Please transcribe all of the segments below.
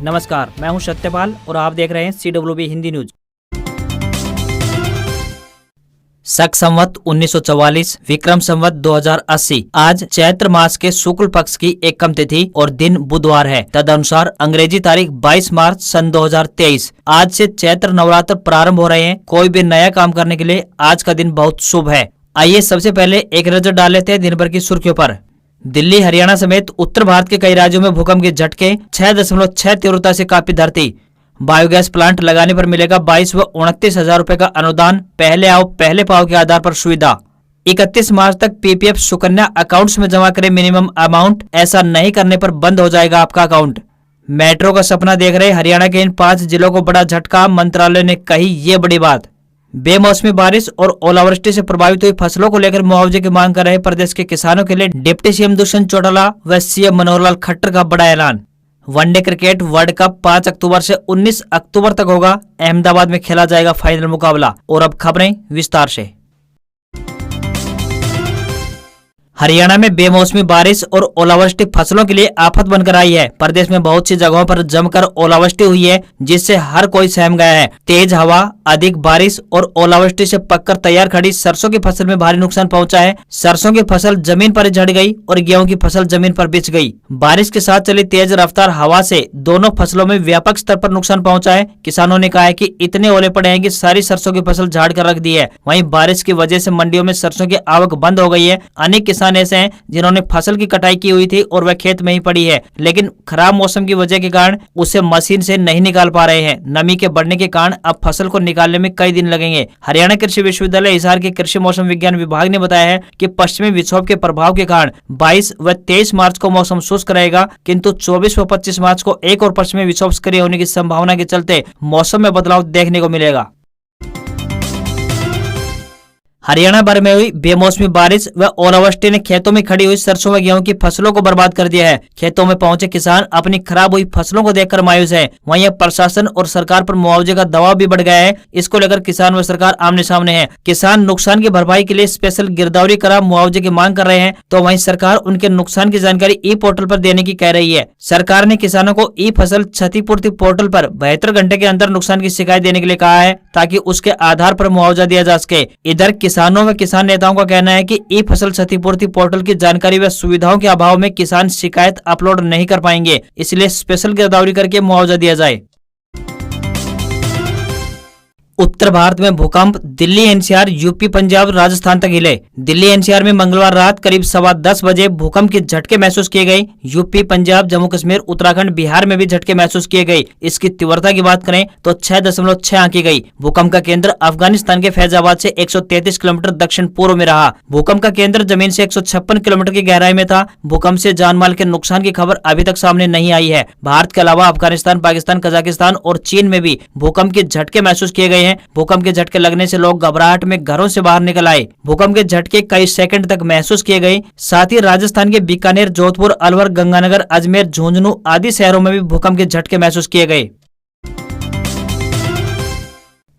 नमस्कार, मैं हूं सत्यपाल और आप देख रहे हैं CWB हिंदी न्यूज। शक संवत 1944 विक्रम संवत 2080 आज चैत्र मास के शुक्ल पक्ष की एकम तिथि और दिन बुधवार है। तदनुसार अंग्रेजी तारीख 22 मार्च सन 2023। आज से चैत्र नवरात्र प्रारंभ हो रहे हैं। कोई भी नया काम करने के लिए आज का दिन बहुत शुभ है। आइए सबसे पहले एक नजर डाल लेते हैं दिन भर की सुर्खियों पर। दिल्ली, हरियाणा समेत उत्तर भारत के कई राज्यों में भूकंप के झटके, 6.6 तीव्रता से कांपी धरती। बायोगैस प्लांट लगाने पर मिलेगा 22 व 29 हजार रुपए का अनुदान। पहले आओ पहले पाओ के आधार पर सुविधा। 31 मार्च तक PPF सुकन्या अकाउंट्स में जमा करें मिनिमम अमाउंट। ऐसा नहीं करने पर बंद हो जाएगा आपका अकाउंट। मेट्रो का सपना देख रहे हरियाणा के इन 5 जिलों को बड़ा झटका। मंत्रालय ने कही ये बड़ी बात। बेमौसमी बारिश और ओलावृष्टि से प्रभावित हुई फसलों को लेकर मुआवजे की मांग कर रहे प्रदेश के किसानों के लिए डिप्टी CM दुष्यंत चौटाला व CM मनोहर लाल खट्टर का बड़ा ऐलान। वनडे क्रिकेट वर्ल्ड कप 5 अक्टूबर से 19 अक्टूबर तक होगा। अहमदाबाद में खेला जाएगा फाइनल मुकाबला। और अब खबरें विस्तार से। हरियाणा में बेमौसमी बारिश और ओलावृष्टि फसलों के लिए आफत बनकर आई है। प्रदेश में बहुत सी जगहों पर जमकर ओलावृष्टि हुई है, जिससे हर कोई सहम गया है। तेज हवा, अधिक बारिश और ओलावृष्टि से पककर तैयार खड़ी सरसों की फसल में भारी नुकसान पहुंचा है। सरसों की फसल जमीन पर झड़ गई और गेहूं की फसल जमीन पर बिछ गई। बारिश के साथ चली तेज रफ्तार हवा से दोनों फसलों में व्यापक स्तर पर नुकसान पहुंचा है। किसानों ने कहा है कि इतने ओले पड़े हैं कि सारी सरसों की फसल झाड़ कर रख दी है। वहीं बारिश की वजह से मंडियों में सरसों की आवक बंद हो गई है। अनेक किसान ऐसे हैं जिन्होंने फसल की कटाई की हुई थी और वह खेत में ही पड़ी है, लेकिन खराब मौसम की वजह के कारण उसे मशीन से नहीं निकाल पा रहे हैं। नमी के बढ़ने के कारण अब फसल को निकालने में कई दिन लगेंगे। हरियाणा कृषि विश्वविद्यालय हिसार के कृषि मौसम विज्ञान विभाग ने बताया है कि पश्चिमी विक्षोभ के प्रभाव के कारण 22 व 23 मार्च को मौसम शुष्क रहेगा, किंतु 24 व 25 मार्च को एक और पश्चिमी विक्षोभ सक्रिय होने की संभावना के चलते मौसम में बदलाव देखने को मिलेगा। हरियाणा भर में हुई बेमौसमी बारिश व ओलावृष्टि ने खेतों में खड़ी हुई सरसों व गेहूं की फसलों को बर्बाद कर दिया है। खेतों में पहुंचे किसान अपनी खराब हुई फसलों को देखकर मायूस है। वहीं अब प्रशासन और सरकार पर मुआवजे का दबाव भी बढ़ गया है। इसको लेकर किसान व सरकार आमने सामने है। किसान नुकसान की भरपाई के लिए स्पेशल गिरदावरी करा मुआवजे की मांग कर रहे हैं, तो वहीं सरकार उनके नुकसान की जानकारी E-पोर्टल पर देने की कह रही है। सरकार ने किसानों को फसल क्षतिपूर्ति पोर्टल पर 72 घंटे के अंदर नुकसान की शिकायत देने के लिए कहा है, ताकि उसके आधार पर मुआवजा दिया जा सके। इधर किसानों व किसान नेताओं का कहना है कि फसल क्षतिपूर्ति पोर्टल की जानकारी व सुविधाओं के अभाव में किसान शिकायत अपलोड नहीं कर पाएंगे, इसलिए स्पेशल गिरदावरी करके मुआवजा दिया जाए। उत्तर भारत में भूकंप, दिल्ली NCR, यूपी, पंजाब, राजस्थान तक हिले। दिल्ली NCR में मंगलवार रात करीब 10:15 बजे भूकंप के झटके महसूस किए गए। यूपी, पंजाब, जम्मू कश्मीर, उत्तराखंड, बिहार में भी झटके महसूस किए गए। इसकी तीव्रता की बात करें तो 6.6 आंकी गई। भूकंप का केंद्र अफगानिस्तान के फैजाबाद से 133 किलोमीटर दक्षिण पूर्व में रहा। भूकंप का केंद्र जमीन से 156 किलोमीटर की गहराई में था। भूकंप से जानमाल के नुकसान की खबर अभी तक सामने नहीं आई है। भारत के अलावा अफगानिस्तान, पाकिस्तान, कजाकिस्तान और चीन में भी भूकंप के झटके महसूस किए गए हैं। भूकंप के झटके लगने से लोग घबराहट में घरों से बाहर निकल आए। भूकंप के झटके कई सेकंड तक महसूस किए गए। साथ ही राजस्थान के बीकानेर, जोधपुर, अलवर, गंगानगर, अजमेर, झुंझुनू आदि शहरों में भी भूकंप के झटके महसूस किए गए।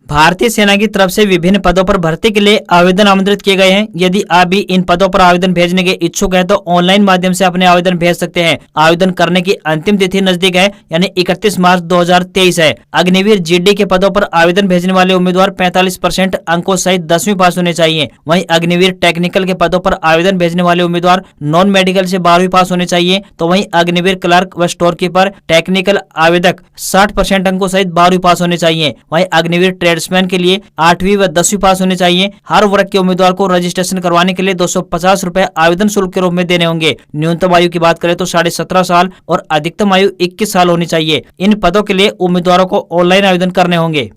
भारतीय सेना की तरफ से विभिन्न पदों पर भर्ती के लिए आवेदन आमंत्रित किए गए हैं। यदि आप भी इन पदों पर आवेदन भेजने के इच्छुक हैं तो ऑनलाइन माध्यम से अपने आवेदन भेज सकते हैं। आवेदन करने की अंतिम तिथि नजदीक है, यानी 31 मार्च 2023 है। अग्निवीर GD के पदों पर आवेदन भेजने वाले उम्मीदवार 45% अंकों सहित 10वीं पास होने चाहिए। वहीं अग्निवीर टेक्निकल के पदों पर आवेदन भेजने वाले उम्मीदवार नॉन मेडिकल से 12वीं पास होने चाहिए। तो वहीं अग्निवीर क्लर्क व स्टोर कीपर टेक्निकल आवेदक 60% अंकों सहित 12वीं पास होने चाहिए। वहीं अग्निवीर ट्रेड्समैन के लिए 8वीं व 10वीं पास होने चाहिए। हर वर्ग के उम्मीदवार को रजिस्ट्रेशन करवाने के लिए 250 रुपए आवेदन शुल्क के रूप में देने होंगे। न्यूनतम आयु की बात करें तो 17.5 साल और अधिकतम आयु 21 साल होनी चाहिए। इन पदों के लिए उम्मीदवारों को ऑनलाइन आवेदन करने होंगे।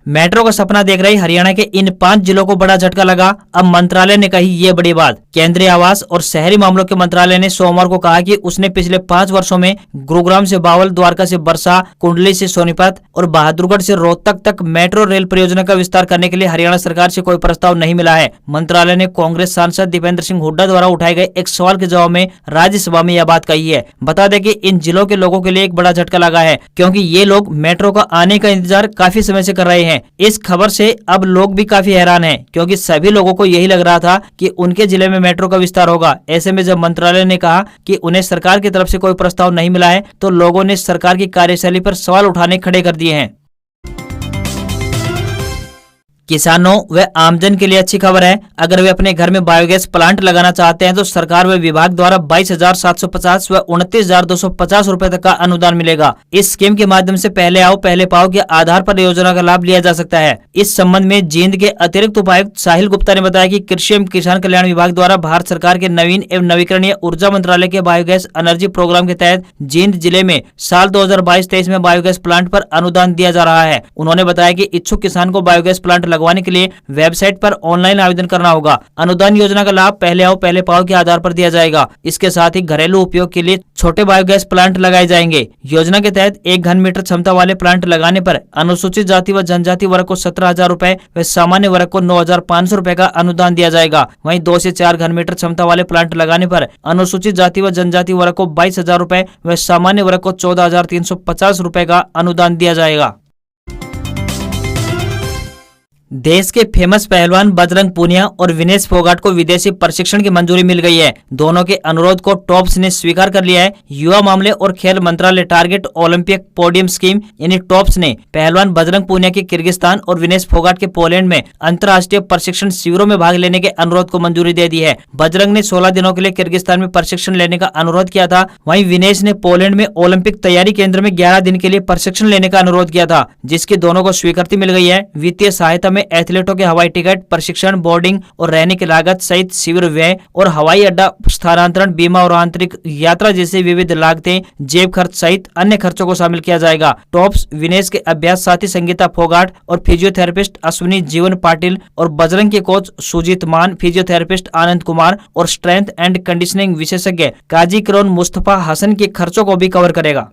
मेट्रो का सपना देख रही हरियाणा के इन 5 जिलों को बड़ा झटका लगा। अब मंत्रालय ने कही ये बड़ी बात। केंद्रीय आवास और शहरी मामलों के मंत्रालय ने सोमवार को कहा कि उसने पिछले 5 वर्षों में गुरुग्राम से बावल, द्वारका से बरसा, कुंडली से सोनीपत और बहादुरगढ़ से रोहतक तक मेट्रो रेल परियोजना का विस्तार करने के लिए हरियाणा सरकार से कोई प्रस्ताव नहीं मिला है। मंत्रालय ने कांग्रेस सांसद दीपेंद्र सिंह हुड्डा द्वारा उठाए गए एक सवाल के जवाब में राज्यसभा में यह बात कही है। बता दें कि इन जिलों के लोगों के लिए एक बड़ा झटका लगा है, क्योंकि ये लोग मेट्रो का आने का इंतजार काफी समय से कर रहे हैं। हैं। इस खबर से अब लोग भी काफी हैरान हैं, क्योंकि सभी लोगों को यही लग रहा था कि उनके जिले में मेट्रो का विस्तार होगा। ऐसे में जब मंत्रालय ने कहा कि उन्हें सरकार की तरफ से कोई प्रस्ताव नहीं मिला है, तो लोगों ने सरकार की कार्यशैली पर सवाल उठाने खड़े कर दिए हैं। किसानों व आमजन के लिए अच्छी खबर है। अगर वे अपने घर में बायोगैस प्लांट लगाना चाहते हैं तो सरकार व विभाग द्वारा 22,750 व 29,250 रुपए तक का अनुदान मिलेगा। इस स्कीम के माध्यम से पहले आओ पहले पाओ के आधार पर योजना का लाभ लिया जा सकता है। इस संबंध में जींद के अतिरिक्त उपायुक्त साहिल गुप्ता ने बताया कि कृषि एवं किसान कल्याण विभाग द्वारा भारत सरकार के नवीन एवं नवीकरणीय ऊर्जा मंत्रालय के बायोगैस एनर्जी प्रोग्राम के तहत जींद जिले में साल 2022-23 में बायोगैस प्लांट पर अनुदान दिया जा रहा है। उन्होंने बताया कि इच्छुक किसान को बायोगैस प्लांट लगवाने के लिए वेबसाइट पर ऑनलाइन आवेदन करना होगा। अनुदान योजना का लाभ पहले आओ पहले पाओ के आधार पर दिया जाएगा। इसके साथ ही घरेलू उपयोग के लिए छोटे बायोगैस प्लांट लगाए जाएंगे। योजना के तहत 1 घन मीटर क्षमता वाले प्लांट लगाने पर अनुसूचित जाति व जनजाति वर्ग को 17,000 रुपए व सामान्य वर्ग को 9,500 रुपए का अनुदान दिया जाएगा। वहीं 2 से 4 घन मीटर क्षमता वाले प्लांट लगाने पर अनुसूचित जाति व जनजाति वर्ग को 22,000 रुपए व सामान्य वर्ग को 14,350 रुपए का अनुदान दिया जाएगा। देश के फेमस पहलवान बजरंग पूनिया और विनेश फोगाट को विदेशी प्रशिक्षण की मंजूरी मिल गई है। दोनों के अनुरोध को टॉप्स ने स्वीकार कर लिया है। युवा मामले और खेल मंत्रालय टारगेट ओलंपिक पोडियम स्कीम यानी टॉप्स ने पहलवान बजरंग पूनिया के किर्गिस्तान और विनेश फोगाट के पोलैंड में अंतर्राष्ट्रीय प्रशिक्षण शिविरों में भाग लेने के अनुरोध को मंजूरी दे दी है। बजरंग ने 16 दिनों के लिए किर्गिस्तान में प्रशिक्षण लेने का अनुरोध किया था। वहीं विनेश ने पोलैंड में ओलंपिक तैयारी केंद्र में 11 दिन के लिए प्रशिक्षण लेने का अनुरोध किया था, जिसकी दोनों को स्वीकृति मिल गई है। वित्तीय सहायता में एथलीटों के हवाई टिकट, प्रशिक्षण, बोर्डिंग और रहने की लागत सहित शिविर व्यय और हवाई अड्डा स्थानांतरण, बीमा और आंतरिक यात्रा जैसी विविध लागतें, जेब खर्च सहित अन्य खर्चों को शामिल किया जाएगा। टॉप्स विनेश के अभ्यास साथी संगीता फोगाट और फिजियोथेरेपिस्ट अश्विनी जीवन पाटिल और बजरंग के कोच सुजीत मान, फिजियोथेरेपिस्ट आनंद कुमार और स्ट्रेंथ एंड कंडीशनिंग विशेषज्ञ काजी करोन मुस्तफा हसन के खर्चों को भी कवर करेगा।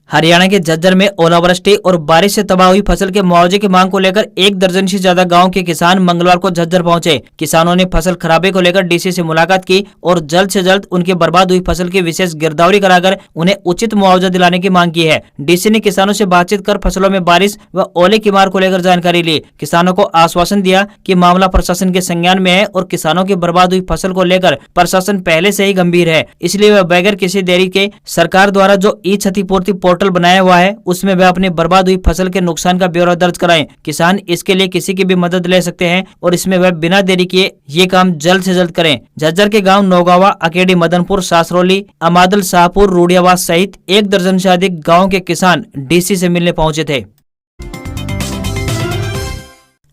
हरियाणा के झज्जर में ओलावृष्टि और बारिश से तबाह हुई फसल के मुआवजे की मांग को लेकर 1 दर्जन से ज्यादा गांव के किसान मंगलवार को झज्जर पहुंचे। किसानों ने फसल खराबे को लेकर डीसी से मुलाकात की और जल्द से जल्द उनकी बर्बाद हुई फसल की विशेष गिरदावरी कराकर उन्हें उचित मुआवजा दिलाने की मांग की है। डीसी ने किसानों से बातचीत कर फसलों में बारिश व ओले की मार को लेकर जानकारी ली। किसानों को आश्वासन दिया कि मामला प्रशासन के संज्ञान में है और किसानों की बर्बाद हुई फसल को लेकर प्रशासन पहले से ही गंभीर है, इसलिए वह बगैर किसी देरी के सरकार द्वारा जो ई क्षतिपूर्ति पोर्टल बनाया हुआ है उसमें वे अपनी बर्बाद हुई फसल के नुकसान का ब्यौरा दर्ज कराएं। किसान इसके लिए किसी की भी मदद ले सकते हैं और इसमें वे बिना देरी किए ये काम जल्द से जल्द करें। झज्जर के गांव नौगावा, अकेडी, मदनपुर, सासरोली, अमादल, शाहपुर, रूडियावास सहित 1 दर्जन से अधिक गाँव के किसान डीसी से मिलने पहुंचे थे।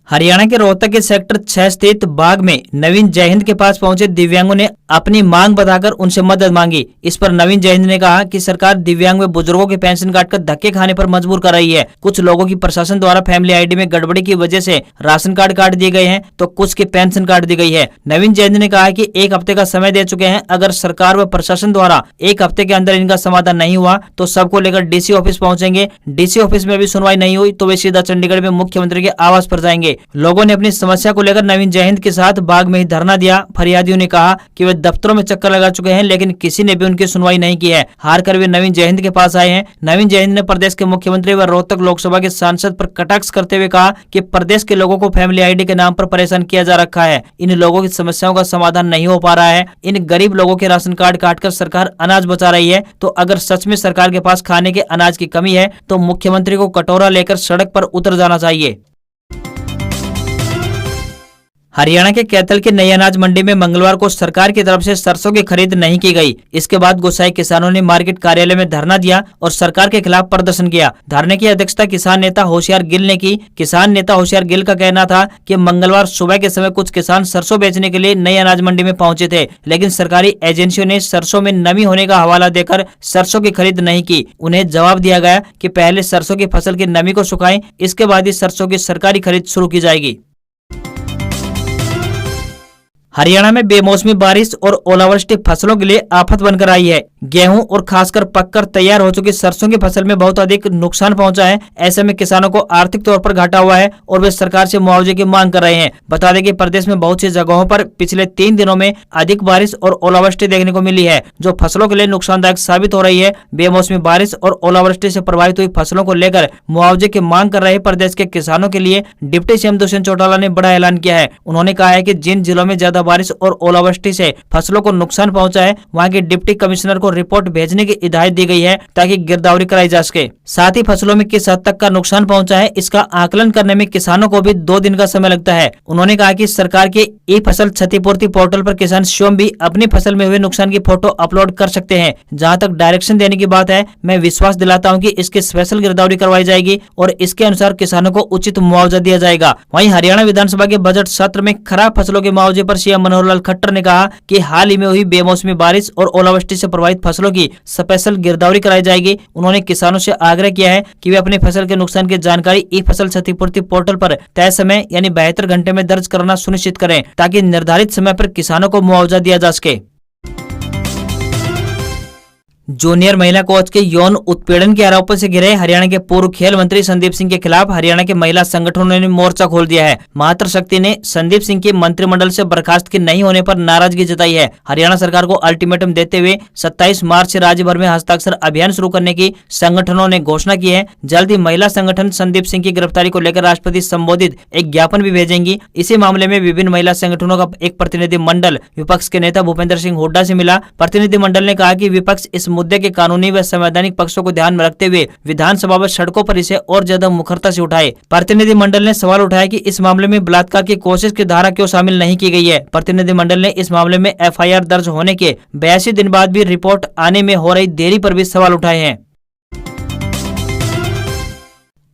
हरियाणा के रोहतक के सेक्टर 6 स्थित बाग में नवीन जयहिंद के पास पहुंचे दिव्यांगों ने अपनी मांग बताकर उनसे मदद मांगी। इस पर नवीन जयहिंद ने कहा कि सरकार दिव्यांग व बुजुर्गों के पेंशन काटकर धक्के खाने पर मजबूर कर रही है। कुछ लोगों की प्रशासन द्वारा फैमिली आईडी में गड़बड़ी की वजह से राशन कार्ड काट दिए गए हैं तो कुछ की पेंशन काट दी गई है। नवीन जयहिंद ने कहा कि 1 हफ्ते का समय दे चुके हैं। अगर सरकार व प्रशासन द्वारा 1 हफ्ते के अंदर इनका समाधान नहीं हुआ तो सबको लेकर डीसी ऑफिस पहुंचेंगे। डीसी ऑफिस में भी सुनवाई नहीं हुई तो वे सीधा चंडीगढ़ में मुख्यमंत्री के आवास पर जाएंगे। लोगों ने अपनी समस्या को लेकर नवीन जयहिंद के साथ बाग में ही धरना दिया। फरियादियों ने कहा कि वे दफ्तरों में चक्कर लगा चुके हैं लेकिन किसी ने भी उनकी सुनवाई नहीं की है। हार कर वे नवीन जयहिंद के पास आए हैं। नवीन जयहिंद ने प्रदेश के मुख्यमंत्री व रोहतक लोकसभा के सांसद पर कटाक्ष करते हुए कहा कि प्रदेश के लोगों को फैमिली आईडी के नाम पर परेशान किया जा रखा है। इन लोगों की समस्याओं का समाधान नहीं हो पा रहा है। इन गरीब लोगों के राशन कार्ड काटकर सरकार अनाज बचा रही है। तो अगर सच में सरकार के पास खाने के अनाज की कमी है तो मुख्यमंत्री को कटोरा लेकर सड़क पर उतर जाना चाहिए। हरियाणा के कैथल की नई अनाज मंडी में मंगलवार को सरकार की तरफ से सरसों की खरीद नहीं की गई। इसके बाद गुस्साए किसानों ने मार्केट कार्यालय में धरना दिया और सरकार के खिलाफ प्रदर्शन किया। धरने की अध्यक्षता किसान नेता होशियार गिल ने की। किसान नेता होशियार गिल का कहना था कि मंगलवार सुबह के समय कुछ किसान सरसों बेचने के लिए नई अनाज मंडी में पहुंचे थे, लेकिन सरकारी एजेंसियों ने सरसों में नमी होने का हवाला देकर सरसों की खरीद नहीं की। उन्हें जवाब दिया गया कि पहले सरसों की फसल की नमी को सुखाएं, इसके बाद ही सरसों की सरकारी खरीद शुरू की जाएगी। हरियाणा में बेमौसमी बारिश और ओलावृष्टि फसलों के लिए आफत बनकर आई है। गेहूं और खासकर पककर तैयार हो चुकी सरसों की फसल में बहुत अधिक नुकसान पहुंचा है। ऐसे में किसानों को आर्थिक तौर पर घाटा हुआ है और वे सरकार से मुआवजे की मांग कर रहे हैं। बता दें कि प्रदेश में बहुत सी जगहों पर पिछले 3 दिनों में अधिक बारिश और ओलावृष्टि देखने को मिली है, जो फसलों के लिए नुकसानदायक साबित हो रही है। बेमौसमी बारिश और ओलावृष्टि से प्रभावित हुई फसलों को लेकर मुआवजे की मांग कर रहे प्रदेश के किसानों के लिए डिप्टी सीएम दुष्यंत चौटाला ने बड़ा ऐलान किया है। उन्होंने कहा है कि जिन जिलों में ज्यादा बारिश और ओलावृष्टि से फसलों को नुकसान पहुंचा है, वहां के डिप्टी कमिश्नर को रिपोर्ट भेजने की हिदायत दी गई है ताकि गिरदावरी कराई जा सके। साथ ही फसलों में किस हद तक का नुकसान पहुंचा है, इसका आकलन करने में किसानों को भी 2 दिन का समय लगता है। उन्होंने कहा कि सरकार के ई फसल क्षतिपूर्ति पोर्टल पर किसान स्वयं भी अपनी फसल में हुए नुकसान की फोटो अपलोड कर सकते हैं। जहां तक डायरेक्शन देने की बात है, मैं विश्वास दिलाता हूं कि इसकी स्पेशल गिरदावरी करवाई जाएगी और इसके अनुसार किसानों को उचित मुआवजा दिया जाएगा। वहीं हरियाणा विधानसभा के बजट सत्र में खराब फसलों के मुआवजे पर सीएम मनोहर लाल खट्टर ने कहा कि हाल ही में हुई बेमौसमी बारिश और ओलावृष्टि से प्रभावित फसलों की स्पेशल गिरदावरी कराई जाएगी। उन्होंने किसानों से आग्रह किया है कि वे अपनी फसल के नुकसान की जानकारी ई फसल क्षतिपूर्ति पोर्टल पर तय समय यानी 72 घंटे में दर्ज कराना सुनिश्चित करें ताकि निर्धारित समय पर किसानों को मुआवजा दिया जा सके। जूनियर महिला कोच के यौन उत्पीड़न के आरोपों से घिरे हरियाणा के पूर्व खेल मंत्री संदीप सिंह के खिलाफ हरियाणा के महिला संगठनों ने मोर्चा खोल दिया है। मातृशक्ति ने संदीप सिंह के मंत्रिमंडल से बर्खास्त के नहीं होने पर नाराजगी जताई है। हरियाणा सरकार को अल्टीमेटम देते हुए 27 मार्च से राज्य भर में हस्ताक्षर अभियान शुरू करने की संगठनों ने घोषणा की है। जल्द ही महिला संगठन संदीप सिंह की गिरफ्तारी को लेकर राष्ट्रपति संबोधित एक ज्ञापन भी भेजेंगी। इसी मामले में विभिन्न महिला संगठनों का एक प्रतिनिधिमंडल विपक्ष के नेता भूपेंद्र सिंह हुड्डा से मिला। प्रतिनिधिमंडल ने कहा कि विपक्ष इस मुद्दे के कानूनी व संवैधानिक पक्षों को ध्यान में रखते हुए विधानसभा व सड़कों पर इसे और ज्यादा मुखरता से उठाए। प्रतिनिधिमंडल ने सवाल उठाया कि इस मामले में बलात्कार की कोशिश की धारा क्यों शामिल नहीं की गई है। प्रतिनिधिमंडल ने इस मामले में एफआईआर दर्ज होने के 82 दिन बाद भी रिपोर्ट आने में हो रही देरी पर भी सवाल उठाए हैं।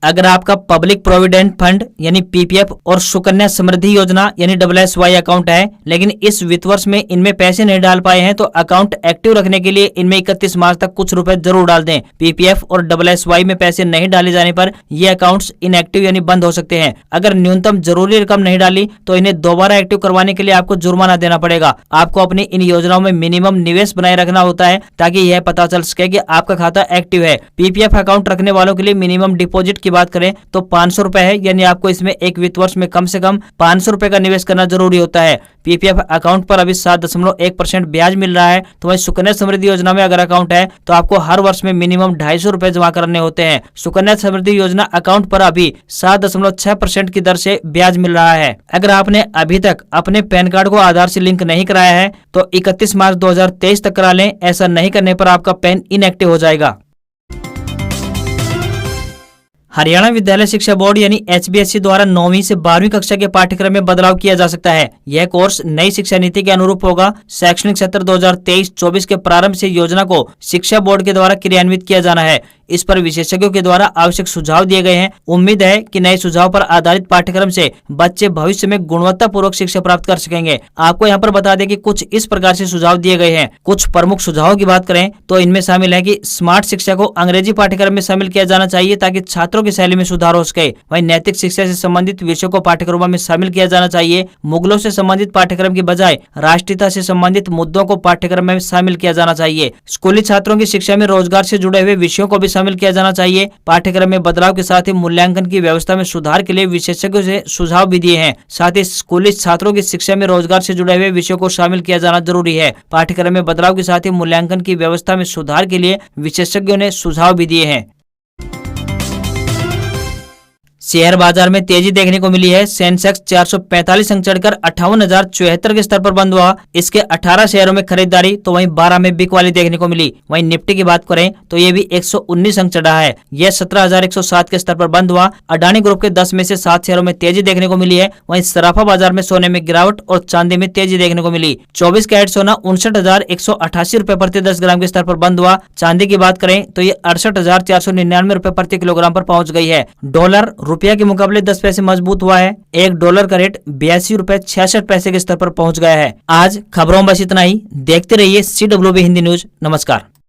अगर आपका पब्लिक प्रोविडेंट फंड यानी पीपीएफ और सुकन्या समृद्धि योजना यानी WSY अकाउंट है, लेकिन इस वित्त वर्ष में इनमें पैसे नहीं डाल पाए हैं, तो अकाउंट एक्टिव रखने के लिए इनमें 31 मार्च तक कुछ रुपए जरूर डाल दें। पीपीएफ और WSY में पैसे नहीं डाले जाने पर ये अकाउंट्स इनएक्टिव यानी बंद हो सकते हैं। अगर न्यूनतम जरूरी रकम नहीं डाली तो इन्हें दोबारा एक्टिव करवाने के लिए आपको जुर्माना देना पड़ेगा। आपको अपनी इन योजनाओं में मिनिमम निवेश बनाए रखना होता है ताकि यह पता चल सके कि आपका खाता एक्टिव है। पीपीएफ अकाउंट रखने वालों के लिए मिनिमम डिपॉजिट की बात करें तो 500 रुपए है, यानी आपको इसमें एक वित्त वर्ष में कम से कम 500 रुपए का निवेश करना जरूरी होता है। पीपीएफ अकाउंट पर अभी 7.1% ब्याज मिल रहा है। तो वहीं सुकन्या समृद्धि योजना में अगर अकाउंट है तो आपको हर वर्ष में मिनिमम 250 रुपए जमा करने होते हैं। सुकन्या समृद्धि योजना अकाउंट पर अभी 7.6% की दर से ब्याज मिल रहा है। अगर आपने अभी तक अपने पैन कार्ड को आधार से लिंक नहीं कराया है तो 31 मार्च 2023 तक करा लें। ऐसा नहीं करने पर आपका पैन इनएक्टिव हो जाएगा। हरियाणा विद्यालय शिक्षा बोर्ड यानी HBSC द्वारा 9वीं से 12वीं कक्षा के पाठ्यक्रम में बदलाव किया जा सकता है। यह कोर्स नई शिक्षा नीति के अनुरूप होगा। शैक्षणिक सत्र 2023-24 के प्रारंभ से योजना को शिक्षा बोर्ड के द्वारा क्रियान्वित किया जाना है। इस पर विशेषज्ञों के द्वारा आवश्यक सुझाव दिए गए हैं। उम्मीद है कि नए सुझाव पर आधारित पाठ्यक्रम से बच्चे भविष्य में गुणवत्तापूर्वक शिक्षा प्राप्त कर सकेंगे। आपको यहाँ पर बता दें कि कुछ इस प्रकार से सुझाव दिए गए हैं। कुछ प्रमुख सुझावों की बात करें तो इनमें शामिल है कि स्मार्ट शिक्षा को अंग्रेजी पाठ्यक्रम में शामिल किया जाना चाहिए ताकि छात्रों की शैली में सुधार हो सके। वहीं नैतिक शिक्षा से संबंधित विषयों को पाठ्यक्रमों में शामिल किया जाना चाहिए। मुगलों से संबंधित पाठ्यक्रम की बजाय राष्ट्रीयता से संबंधित मुद्दों को पाठ्यक्रम में शामिल किया जाना चाहिए। स्कूली छात्रों की शिक्षा में रोजगार से जुड़े हुए विषयों को भी शामिल किया जाना चाहिए। पाठ्यक्रम में बदलाव के साथ ही मूल्यांकन की व्यवस्था में सुधार के लिए विशेषज्ञों से सुझाव भी दिए हैं। साथ ही स्कूली छात्रों की शिक्षा में रोजगार से जुड़े हुए विषयों को शामिल किया जाना जरूरी है। पाठ्यक्रम में बदलाव के साथ ही मूल्यांकन की व्यवस्था में सुधार के लिए विशेषज्ञों ने सुझाव भी दिए हैं। शेयर बाजार में तेजी देखने को मिली है। सेंसेक्स 445 अंक चढ़कर 58,074 के स्तर पर बंद हुआ। इसके 18 शेयरों में खरीदारी तो वहीं 12 में बिकवाली देखने को मिली। वहीं निफ्टी की बात करें तो ये भी 119 अंक चढ़ा है। यह 17,107 के स्तर पर बंद हुआ। अडानी ग्रुप के 10 में से 7 शेयरों में तेजी देखने को मिली है। वहीं सराफा बाजार में सोने में गिरावट और चांदी में तेजी देखने को मिली। 24 कैरेट सोना 59,188 रुपए प्रति 10 ग्राम के स्तर पर बंद हुआ। चांदी की बात करें तो ये 68,499 रुपए प्रति किलोग्राम पर पहुंच गई है। डॉलर रुपया के मुकाबले 10 पैसे मजबूत हुआ है। $1 का रेट 82 रुपए 66 पैसे के स्तर पर पहुंच गया है। आज खबरों में बस इतना ही। देखते रहिए CWB हिंदी न्यूज। नमस्कार।